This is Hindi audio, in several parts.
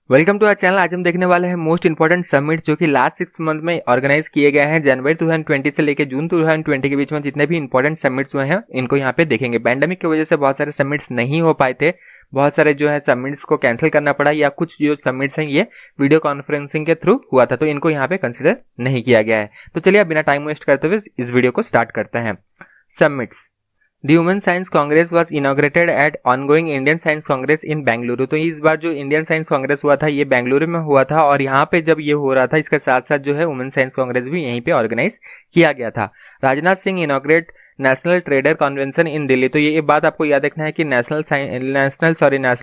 Welcome to our channel. आज हम देखने वाले हैं मोस्ट इंपोर्टेंट समिट जो कि लास्ट 6 मंथ में ऑर्गेनाइज किए गए हैं। जनवरी 2020 से लेकर जून 2020 के बीच में जितने भी इंपॉर्टेंट समिट्स हुए हैं इनको यहाँ पे देखेंगे। पैंडेमिक की वजह से बहुत सारे समिट्स नहीं हो पाए थे, बहुत सारे जो है समिट्स को कैंसिल करना पड़ा, या कुछ जो समिट्स हैं ये वीडियो कॉन्फ्रेंसिंग के थ्रू हुआ था, तो इनको यहाँ पे कंसिडर नहीं किया गया है। तो चलिए अब बिना टाइम वेस्ट करते हुए इस वीडियो को स्टार्ट करते हैं। Summits. The Human Science Congress was inaugurated at ongoing Indian Science Congress in Bengaluru. तो इस बार जो इंडियन साइंस कांग्रेस हुआ था ये बेंगलुरु में हुआ था, और यहाँ पे जब ये हो रहा था इसके साथ साथ जो है वुमेन साइंस कांग्रेस भी यहीं पे ऑर्गेनाइज किया गया था। Rajnath Singh inaugurate national trader convention in Delhi. तो ये बात आपको याद रखना है कि नेशनल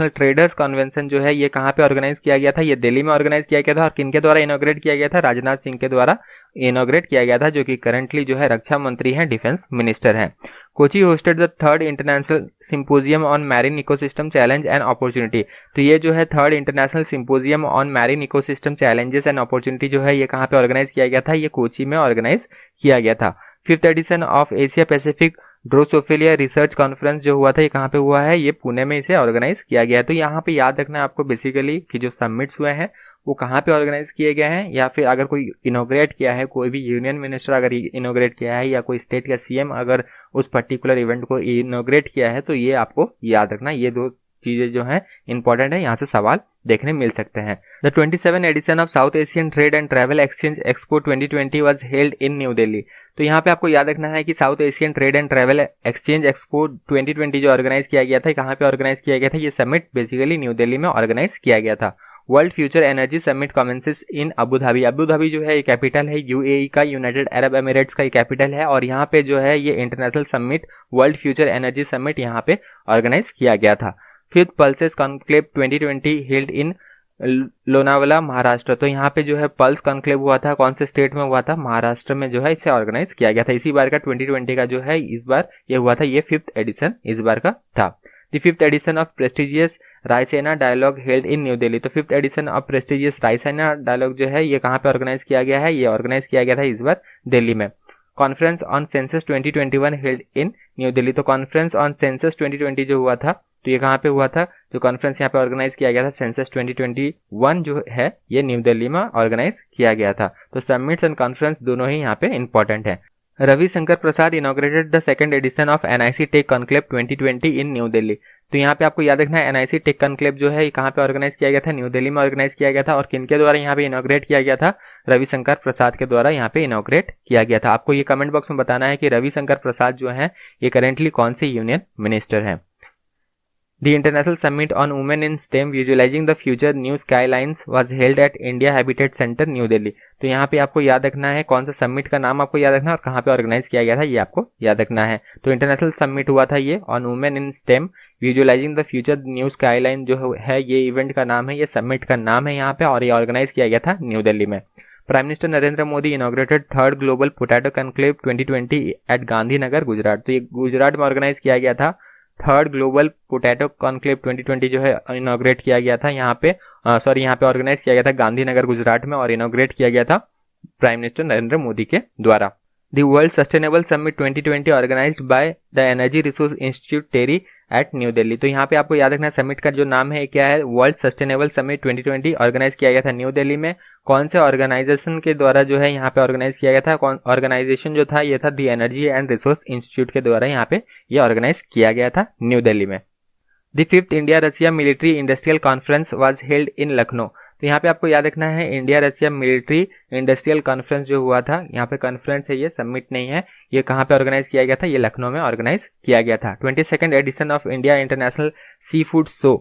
ट्रेडर्स कन्वेंशन जो है ये कहाँ पे ऑर्गेनाइज किया गया था, ये दिल्ली में ऑर्गेनाइज किया गया था। और किनके द्वारा इनॉग्रेट किया गया था? राजनाथ सिंह के द्वारा इनॉग्रेट किया गया था, जो कि करंटली जो है रक्षा मंत्री हैं, डिफेंस मिनिस्टर हैं। Kochi hosted the third international symposium on marine ecosystem challenge and opportunity. तो ये जो है third international symposium on marine ecosystem challenges and opportunity जो है ये कहाँ पे ऑर्गेनाइज किया गया था? ये कोची में ऑर्गेनाइज किया गया था। 5th edition of Asia Pacific drosophila research conference जो हुआ था ये कहाँ पे हुआ है? ये पुणे में इसे ऑर्गेनाइज किया गया है। तो यहाँ पे याद रखना है आपको बेसिकली कि जो समिट्स हुए हैं वो कहाँ पे ऑर्गेनाइज किए गए हैं, या फिर अगर कोई इनोग्रेट किया है, कोई भी यूनियन मिनिस्टर अगर इनोग्रेट किया है, या कोई स्टेट का सीएम अगर उस पर्टिकुलर इवेंट को इनोग्रेट किया है, तो ये आपको याद रखना। ये दो चीजें जो है इंपॉर्टेंट है, यहाँ से सवाल देखने मिल सकते हैं। The 27 edition of South Asian trade and travel exchange expo 2020 was held in new Delhi. तो यहाँ पे आपको याद रखना है कि South Asian trade and travel exchange expo 2020 जो ऑर्गेनाइज किया गया था, कहाँ पे ऑर्गेनाइज किया गया था? ये समिट बेसिकली न्यू दिल्ली में ऑर्गेनाइज किया गया था। World future energy summit commences in Abu Dhabi. Abu Dhabi जो है ये कैपिटल है यूएई का, यूनाइटेड अरब एमिरेट्स का ये कैपिटल है, और यहाँ पे जो है ये international summit world future energy summit यहाँ पे ऑर्गेनाइज किया गया था। 5th पल्सेस कॉन्क्लेव 2020 हेल्ड इन लोनावाला महाराष्ट्र। तो यहाँ पे जो है पल्स कॉन्क्लेव हुआ था, कौन से स्टेट में हुआ था? महाराष्ट्र में जो है इसे ऑर्गेनाइज किया गया था। इसी बार का 2020 का जो है इस बार ये हुआ था, ये 5th एडिशन इस बार का था। The 5th edition of prestigious Raisina dialogue held in new Delhi. तो 5th edition of prestigious Raisina dialogue जो है ये कहाँ पे ऑर्गेनाइज किया गया है? ये ऑर्गेनाइज किया गया था इस बार दिल्ली में। Conference on census 2021 held in new Delhi. तो कॉन्फ्रेंस ऑन सेंसस 2020 जो हुआ था तो ये कहाँ पे हुआ था? जो कॉन्फ्रेंस यहाँ पे ऑर्गेनाइज किया गया था सेंसस 2021 जो है ये न्यू दिल्ली में ऑर्गेनाइज किया गया था। तो समिट्स एंड कॉन्फ्रेंस दोनों ही यहाँ पे इंपॉर्टेंट है। Ravishankar Prasad inaugurated the second edition of NIC tech conclave 2020 in new Delhi. तो यहाँ पे आपको याद रखना है एनआईसी टेक कॉन्क्लेव जो है कहाँ पे ऑर्गेनाइज किया गया था? न्यू दिल्ली में ऑर्गेनाइज किया गया था। और किनके द्वारा यहाँ पे इनॉग्रेट किया गया था? रविशंकर प्रसाद के द्वारा यहाँ पे इनॉग्रेट किया गया था। आपको ये कमेंट बॉक्स में बताना है कि रविशंकर प्रसाद जो है ये करेंटली कौन से यूनियन मिनिस्टर है। The International Summit on Women in STEM Visualizing the Future New Skylines was held at India Habitat Center, New Delhi। तो यहाँ पे आपको याद रखना है कौन सा समिट का नाम आपको याद रखना है और कहाँ पे ऑर्गेनाइज किया गया था ये आपको याद रखना है। तो इंटरनेशनल समिट हुआ था ये on women in stem visualising the future new skyline जो है ये इवेंट का नाम है, ये समिट का नाम है यहाँ पे, और ये ऑर्गेनाइज किया गया था न्यू दिल्ली में। Prime minister Narendra Modi inaugurated third global potato conclave 2020 at Gandhinagar, Gujarat. तो ये गुजरात में ऑर्गेनाइज किया गया था। थर्ड ग्लोबल पोटैटो कॉन्क्लेव 2020 जो है इनॉग्रेट किया गया था यहाँ पे यहाँ पे ऑर्गेनाइज किया गया था गांधीनगर गुजरात में, और इनॉग्रेट किया गया था प्राइम मिनिस्टर नरेंद्र मोदी के द्वारा। The world sustainable summit 2020 organised by the energy resource institute TERI at New Delhi. तो यहाँ पे आपको याद रखना समिट का जो नाम है क्या है? वर्ल्ड सस्टेनेबल समिट 2020 ऑर्गेनाइज किया गया था न्यू दिल्ली में। कौन से ऑर्गेनाइजेशन के द्वारा जो है यहाँ पे ऑर्गेनाइज किया गया था? ऑर्गेनाइजेशन जो था ये था दी एनर्जी एंड रिसोर्स इंस्टीट्यूट के द्वारा यहाँ पे ये ऑर्गेनाइज किया गया था न्यू दिल्ली में। The 5th India Russia military industrial conference was held इन लखनऊ। तो यहाँ पे आपको याद रखना है India Russia military industrial conference जो हुआ था, यहाँ पे कॉन्फ्रेंस है ये, समिट नहीं है। ये कहाँ पे ऑर्गेनाइज किया गया था? ये लखनऊ में ऑर्गेनाइज किया गया था। 22nd edition of India international sea food show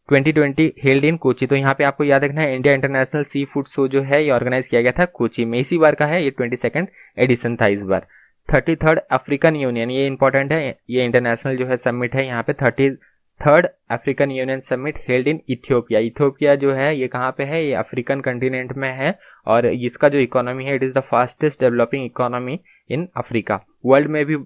2020 held in Kochi. तो यहाँ पे आपको याद रखना है India international sea food show जो है ये ऑर्गेनाइज किया गया था कोची में, इसी बार का है, ये 22nd एडिशन था इस बार। 33rd अफ्रीकन यूनियन, ये इंपॉर्टेंट है, ये इंटरनेशनल जो है समिट है यहाँ पे। 33rd African union summit held in Ethiopia. Ethiopia जो है ये कहाँ पे है? ये अफ्रीकन कंटिनेंट में है, और इसका जो इकोनॉमी है it is the fastest developing economy in Africa. World में भी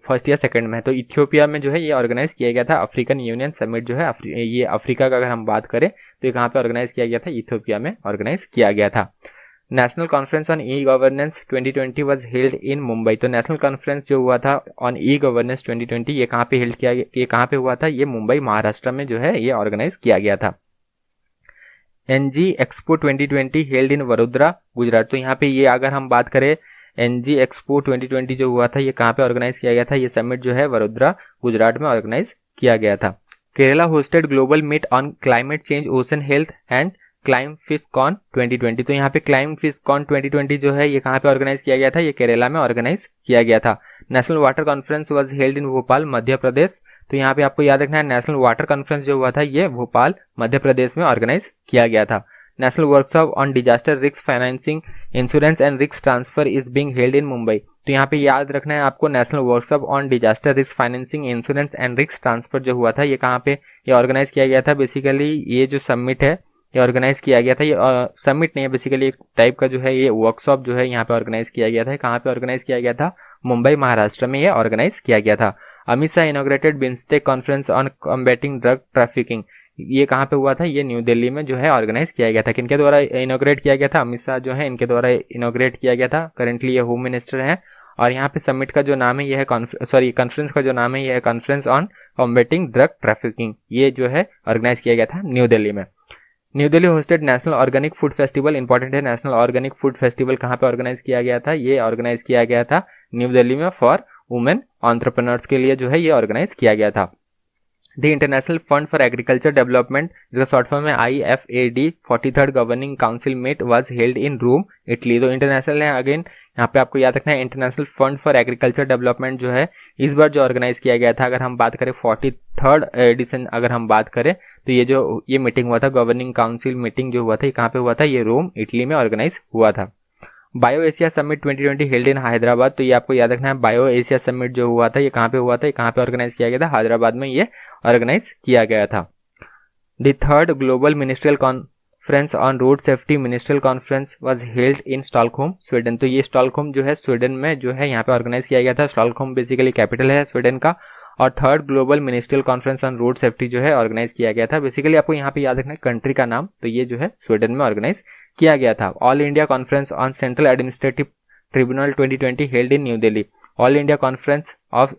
फर्स्ट या सेकंड में है। तो इथियोपिया में जो है ये ऑर्गेनाइज किया गया था अफ्रीकन यूनियन समिट जो है। ये अफ्रीका का अगर हम बात करें तो ये कहाँ पे ऑर्गेनाइज किया गया था? इथियोपिया में ऑर्गेनाइज किया गया था। National conference on e governance 2020 was held इन मुंबई। तो नेशनल कॉन्फ्रेंस जो हुआ था ऑन ई गवर्नेंस 2020 ये कहाँ पे हेल्ड किया गया? ये कहाँ पे हुआ था? ये मुंबई महाराष्ट्र में जो है ये ऑर्गेनाइज किया गया था। NG expo 2020 held in Vadodara Gujarat. तो यहाँ पे ये अगर हम बात करें एनजी एक्सपो 2020 जो हुआ था ये कहाँ पे ऑर्गेनाइज किया गया था, ये समिट जो है वडोदरा गुजरात में ऑर्गेनाइज किया गया था। Kerala hosted global meet on climate change ocean health and clim fish con 2020। तो यहाँ पे क्लाइम फिश कॉन 2020 जो है ये कहाँ पे ऑर्गेनाइज किया गया था, ये केरला में ऑर्गेनाइज किया गया था। National water conference was held in Bhopal Madhya Pradesh. तो यहाँ पे आपको याद रखना है नेशनल वाटर कॉन्फ्रेंस जो हुआ था ये भोपाल मध्य प्रदेश में ऑर्गेनाइज किया गया था। National workshop on disaster risk financing insurance and risk transfer is being held in Mumbai. तो यहाँ पे याद रखना है आपको national workshop on disaster risk financing insurance and risk transfer जो हुआ था ये कहाँ पे ये ऑर्गेनाइज किया गया था। बेसिकली ये जो समिट है ये ऑर्गेनाइज किया गया था, ये समिट नहीं है बेसिकली एक टाइप का जो है ये वर्कशॉप जो है यहाँ पे ऑर्गेनाइज किया गया था। कहाँ पे ऑर्गेनाइज किया गया था, मुंबई महाराष्ट्र में ये ऑर्गेनाइज किया गया था। Amit Shah inaugurated BIMSTEC conference on combating drug trafficking. ये कहाँ पे हुआ था, ये न्यू दिल्ली में जो है ऑर्गेनाइज किया गया था। किनके द्वारा इनॉग्रेट किया गया था, अमित शाह जो है इनके द्वारा इनॉग्रेट किया गया था। करेंटली ये होम मिनिस्टर हैं। और यहाँ पे समिट का जो नाम है यह है कॉन्फ्रेंस का जो नाम है यह है conference on combating drug trafficking. ये जो है ऑर्गेनाइज किया गया था न्यू दिल्ली में। New Delhi hosted national organic food festival. Important है, नेशनल ऑर्गेनिक फूड फेस्टिवल कहाँ पे ऑर्गेनाइज किया गया था, ये ऑर्गेनाइज किया गया था न्यू दिल्ली में फॉर वुमेन एंटरप्रेन्योर्स के लिए जो है ये ऑर्गेनाइज किया गया था। The international fund for agriculture development जिसका शॉर्ट फॉर्म है IFAD 43rd governing council meet was held in Rome Italy. तो इंटरनेशनल है अगेन, यहाँ पे आपको याद रखना है international fund for agriculture development जो है इस बार जो ऑर्गेनाइज किया गया था। अगर हम बात करें 43rd एडिशन अगर हम बात करें तो ये मीटिंग हुआ था, गवर्निंग काउंसिल मीटिंग जो हुआ था ये कहाँ पे हुआ था, ये रोम इटली में ऑर्गेनाइज हुआ था। बायो एशिया समिट 2020 हेल्ड इन हैदराबाद। तो ये आपको याद रखना है बायो एशिया समिट जो हुआ था ये कहाँ पे हुआ था, ये कहाँ पे ऑर्गेनाइज किया गया था, हैदराबाद में ये ऑर्गेनाइज किया गया था। The third global ministerial conference on road safety ministerial conference was held in Stockholm Sweden. तो ये स्टॉकहोम जो है स्वीडन में जो है यहाँ पे ऑर्गेनाइज किया गया था। स्टॉकहोम बेसिकली कैपिटल है स्वीडन का। और third global ministerial conference on road safety जो है ऑर्गेनाइज किया गया था। बेसिकली आपको यहाँ पे याद रखना है कंट्री का नाम, तो ये जो है स्वीडन में ऑर्गेनाइज किया गया था। All India conference on central administrative tribunal 2020 held in new Delhi. All India conference of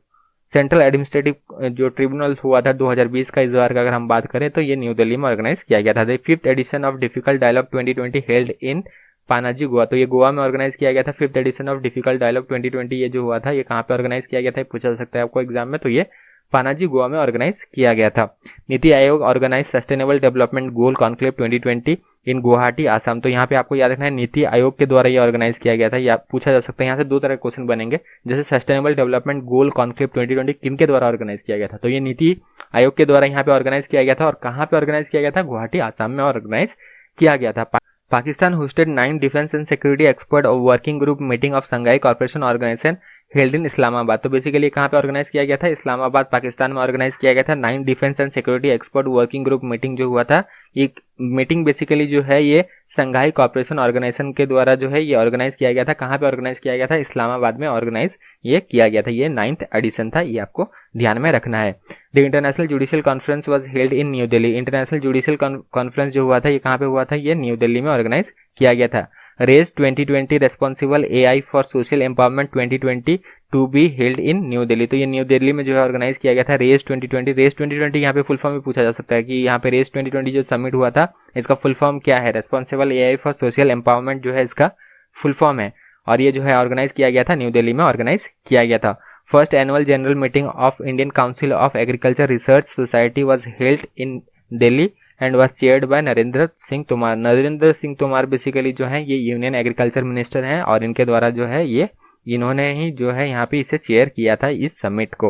central administrative जो ट्रिब्यूनल हुआ था 2020 का, इस बार का अगर हम बात करें तो ये न्यू दिल्ली में ऑर्गेनाइज किया गया था। The fifth edition of difficult dialogue 2020 held in Panaji Goa. तो ये गोवा में ऑर्गेनाइज किया गया था। Fifth edition of difficult dialogue 2020 ये जो हुआ था ये कहाँ पे ऑर्गेनाइज किया गया था, पूछा जा सकता है आपको एग्जाम में, तो ये पानाजी गोवा में ऑर्गेनाइज किया गया था। NITI Aayog organise sustainable development goal conclave 2020 in Guwahati Assam. तो यहाँ पे आपको याद रखना है नीति आयोग के द्वारा ये ऑर्गेनाइज किया गया था। या पूछा जा सकता है यहाँ से दो तरह के क्वेश्चन बनेंगे, जैसे सस्टेनेबल डेवलपमेंट गोल कॉन्क्लेव 2020 किनके द्वारा ऑर्गेनाइज किया गया था, तो ये नीति आयोग के द्वारा यहाँ पे ऑर्गेनाइज किया गया था। और कहाँ पे ऑर्गेनाइज किया गया था, गुवाहाटी आसाम में ऑर्गेनाइज किया गया था। Pakistan hosted 9 defence and security expert working group meeting of Shanghai corporation organisation held in Islamabad. तो बेसिकली कहाँ पे ऑर्गेनाइज किया गया था, इस्लामाबाद पाकिस्तान में ऑर्गेनाइज किया गया था। 9 defence and security expert working group meeting जो हुआ था, एक मीटिंग बेसिकली जो है ये शंघाई कॉर्पोरेशन ऑर्गेनाइजेशन के द्वारा जो है ये ऑर्गेनाइज किया गया था। कहाँ पे ऑर्गेनाइज किया गया था, इस्लामाबाद में ऑर्गेनाइज ये किया गया था। ये 9th एडिशन था, ये आपको ध्यान में रखना है। The international judicial conference was held in new Delhi. International judicial conference जो हुआ था ये कहाँ पे हुआ था, ये न्यू दिल्ली में ऑर्गेनाइज किया गया था। Raise 2020 responsible AI for social empowerment 2020 to be held in new Delhi. तो ये न्यू दिल्ली में जो है ऑर्गेनाइज किया गया था। रेज 2020 यहाँ पे फुल फॉर्म भी पूछा जा सकता है कि यहाँ पे रेज 2020 जो समिट हुआ था इसका फुल फॉर्म क्या है, responsible AI for social empowerment जो है इसका फुल फॉर्म है। और ये जो है ऑर्गेनाइज किया गया था न्यू दिल्ली में ऑर्गेनाइज किया गया था। First annual general meeting of Indian council of agriculture research society was held in Delhi and was chaired bye Narendra Singh Tomar. Narendra Singh Tomar basically जो है ये यूनियन एग्रीकल्चर मिनिस्टर हैं और इनके द्वारा जो है ये इन्होंने ही जो है यहाँ पे इसे चेयर किया था इस समिट को।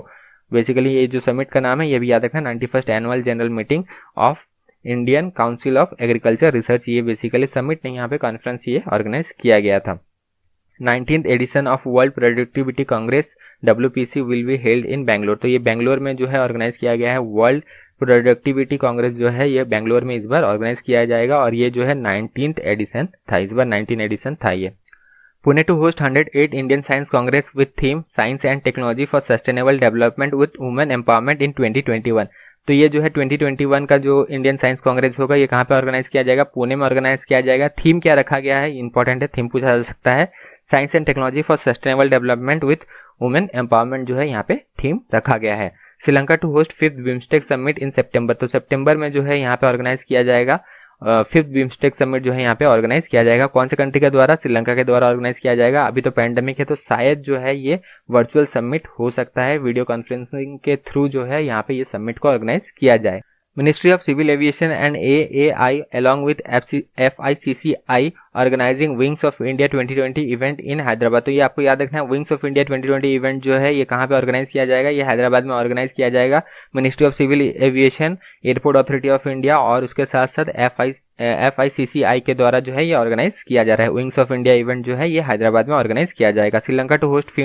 बेसिकली ये जो समिट का नाम है ये भी याद रखना, 91st annual general meeting of Indian council of agriculture research. ये बेसिकली समिट नहीं, यहाँ पे कॉन्फ्रेंस ये ऑर्गेनाइज किया गया था। 19th edition of world productivity congress WPC will be held in Bangalore. तो ये बैंगलोर में जो है ऑर्गेनाइज किया गया है। वर्ल्ड प्रोडक्टिविटी कांग्रेस जो है ये बैंगलोर में इस बार ऑर्गेनाइज किया जाएगा और ये जो है 19th एडिशन था, इस बार 19 एडिशन था ये। Pune to host 108 Indian science congress with theme science and technology for sustainable development with women empowerment in 2021। तो ये जो है 2021 का जो इंडियन साइंस कांग्रेस होगा ये कहाँ पे ऑर्गेनाइज किया जाएगा, पुणे में ऑर्गेनाइज किया जाएगा। थीम क्या रखा गया है, इंपॉर्टेंट है, थीम पूछा जा सकता है, science and technology for sustainable development with women empowerment जो है यहाँ पे थीम रखा गया है। Sri Lanka to host 5th BIMSTEC summit in September. तो सितंबर में जो है यहाँ पे ऑर्गेनाइज किया जाएगा फिफ्थ बिम्स्टेक समिट जो है यहाँ पे ऑर्गेनाइज किया जाएगा। कौन से कंट्री के द्वारा? श्रीलंका के द्वारा ऑर्गेनाइज किया जाएगा। अभी तो पैंडेमिक है तो शायद जो है ये वर्चुअल समिट हो सकता है, वीडियो कॉन्फ्रेंसिंग के थ्रू जो है यहाँ पे ये समिट को ऑर्गेनाइज किया जाए। Ministry of civil aviation and AAI along with FICCI organising wings of India 2020 event in Hyderabad. तो ये आपको याद रखना है, विंग्स ऑफ इंडिया 2020 इवेंट जो है ये कहाँ पे ऑर्गेनाइज किया जाएगा? ये हैदराबाद में ऑर्गेनाइज किया जाएगा। Ministry of civil aviation, airport authority of India और उसके साथ साथ FICCI के द्वारा जो है ये ऑर्गेनाइज किया जा रहा है। विंग्स ऑफ इंडिया इवेंट जो है ये हैदराबाद में ऑर्गेनाइज किया जाएगा। Sri Lanka to host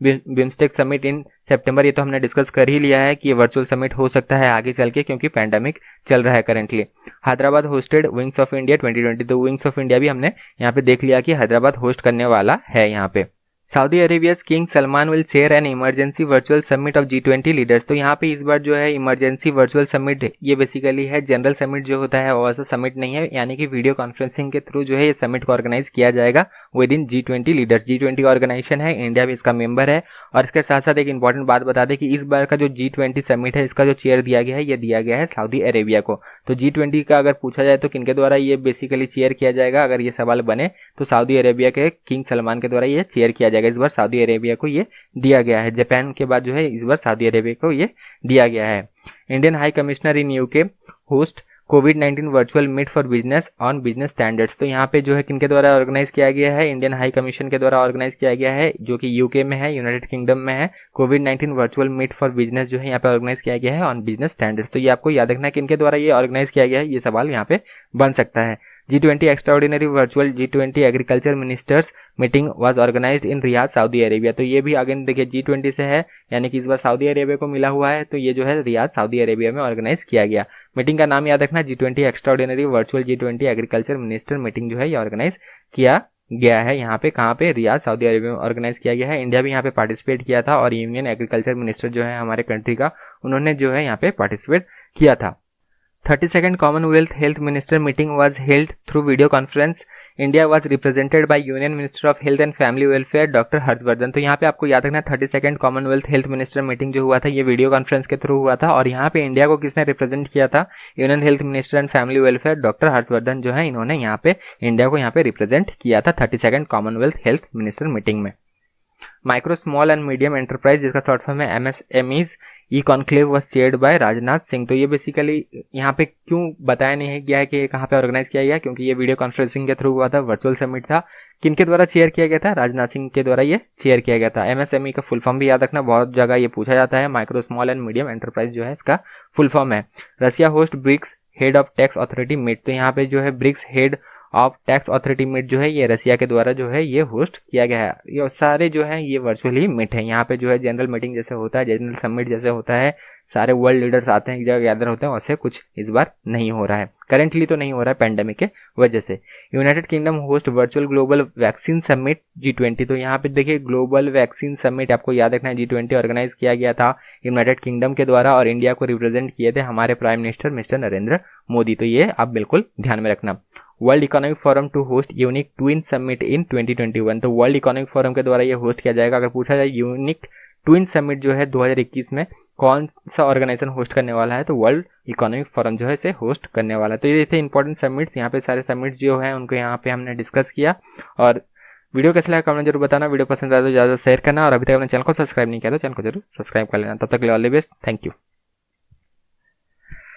BIMSTEC summit in September, ये तो हमने डिस्कस कर ही लिया है कि ये वर्चुअल समिट हो सकता है आगे चल के, क्योंकि पैंडेमिक चल रहा है currently. Hyderabad hosted wings of India 2020, तो विंग्स ऑफ इंडिया भी हमने यहाँ पे देख लिया कि हैदराबाद होस्ट करने वाला है यहाँ पे। Saudi Arabia's king Salman will chair an emergency virtual summit of G20 leaders. तो यहाँ पे इस बार जो है इमरजेंसी वर्चुअल समिट, ये बेसिकली है जनरल समिट जो होता है वैसा समिट नहीं है, यानी कि वीडियो कॉन्फ्रेंसिंग के थ्रू जो है ये समिट को ऑर्गेनाइज किया जाएगा with in G20 leaders. G20 organisation है, इंडिया भी इसका मेंबर है। और इसके साथ साथ एक इंपॉर्टेंट बात बता दें कि इस बार का जो G20 समिट है इसका जो चेयर दिया गया है ये दिया गया है सऊदी अरेबिया को। तो G20 का अगर पूछा जाए तो किनके द्वारा ये बेसिकली चेयर किया जाएगा, अगर ये सवाल बने तो सऊदी अरेबिया के किंग सलमान के द्वारा ये चेयर किया जाएगा। इस बार सऊदी अरेबिया को ये दिया गया है, जापान के बाद जो है इस बार सऊदी अरेबिया को ये दिया गया है। Indian high commissioner in UK host कोविड-19 virtual meet for business on business standards. तो यहाँ पे जो है किनके द्वारा ऑर्गेनाइज किया गया है? इंडियन हाई कमीशन के द्वारा ऑर्गेनाइज किया गया है, जो कि यूके में है, यूनाइटेड किंगडम में है। कोविड-19 वर्चुअल मीट फॉर बिजनेस जो है यहाँ पे ऑर्गेनाइज किया गया है ऑन बिजनेस स्टैंडर्ड्स। तो ये आपको याद रखना है किनके द्वारा ये ऑर्गेनाइज किया गया है, ये सवाल यहाँ पे बन सकता है। G20 extraordinary virtual G20 agriculture ministers meeting was organised in Riyadh Saudi Arabia. तो ये भी अगेन देखिए G20 से है, यानी कि इस बार सऊदी अरेबिया को मिला हुआ है, तो ये जो है रियाद सऊदी अरेबिया में ऑर्गेनाइज किया गया। मीटिंग का नाम याद रखना, G20 extraordinary virtual G20 agriculture minister meeting जो है ये ऑर्गेनाइज किया गया है। यहाँ पे कहाँ पे? रियाद सऊदी अरेबिया में ऑर्गेनाइज किया गया है। इंडिया भी यहाँ पे पार्टिसिपेट किया था और यूनियन एग्रीकल्चर मिनिस्टर जो है हमारे कंट्री का, उन्होंने जो है यहाँ पे पार्टिसिपेट किया था। 32nd Commonwealth Health Minister meeting was held through video conference. India was represented by Union Minister of Health and Family Welfare Dr. Harshvardhan. तो यहाँ पे आपको याद रखना 32nd Commonwealth Health Minister meeting जो हुआ था ये वीडियो कॉन्फ्रेंस के थ्रू हुआ था, और यहाँ पे इंडिया को किसने रिप्रेजेंट किया था? Union health minister and family welfare doctor Harshvardhan जो है, इन्होंने यहाँ पे इंडिया को यहाँ पे रिप्रेजेंट किया था 32nd Commonwealth Health Minister meeting में। Micro small and medium enterprise, जिसका शॉर्ट फॉर्म है MSMEs, E conclave was chaired by Rajnath Singh. तो ये बेसिकली यहाँ पे क्यों बताया नहीं गया है कि कहाँ पे ऑर्गेनाइज किया गया, क्योंकि ये वीडियो कॉन्फ्रेंसिंग के थ्रू हुआ था, वर्चुअल समिट था। किनके द्वारा चेयर किया गया था? राजनाथ सिंह के द्वारा ये चेयर किया गया था। MSME का फुल फॉर्म भी याद रखना, बहुत जगह ये पूछा जाता है। Micro small and medium enterprise जो है इसका फुल फॉर्म है। Russia host BRICS head of tax authority meet. तो यहाँ पे जो है BRICS head of tax authority meet जो है ये रशिया के द्वारा जो है ये होस्ट किया गया है। ये सारे जो है ये वर्चुअली मीट है। यहाँ पे जो है जनरल मीटिंग जैसे होता है, जनरल समिट जैसे होता है, सारे वर्ल्ड लीडर्स आते हैं एक जगह गैदर होते हैं, वैसे कुछ इस बार नहीं हो रहा है, करेंटली तो नहीं हो रहा है पैंडेमिक के वजह से। United kingdom host virtual global vaccine summit G20। तो यहाँ पे देखिए ग्लोबल वैक्सीन समिट आपको याद रखना है G20 ऑर्गेनाइज किया गया था यूनाइटेड किंगडम के द्वारा, और इंडिया को रिप्रेजेंट किए थे हमारे prime minister mister Narendra Modi. तो ये आप बिल्कुल ध्यान में रखना। World economic forum to host unique twin summit in 2021। तो वर्ल्ड इकोनॉमिक फोरम के द्वारा ये होस्ट किया जाएगा। अगर पूछा जाए यूनिक ट्विन समिट जो है 2021 में कौन सा ऑर्गेनाइजेशन होस्ट करने वाला है, तो वर्ल्ड इकोनॉमिक फोरम जो है इसे होस्ट करने वाला है। तो ये थे इंपॉर्टेंट समिट्स, यहाँ पे सारे समिट्स जो है उनको यहाँ पे हमने डिस्कस किया। और वीडियो कैसा लगा कमेंट जरूर बताना, वीडियो पसंद आया तो ज़्यादा शेयर करना, और अभी तक अपने चैनल को सब्सक्राइब नहीं किया तो चैनल को जरूर सब्सक्राइब कर लेना। तब तक के लिए all the best, thank you.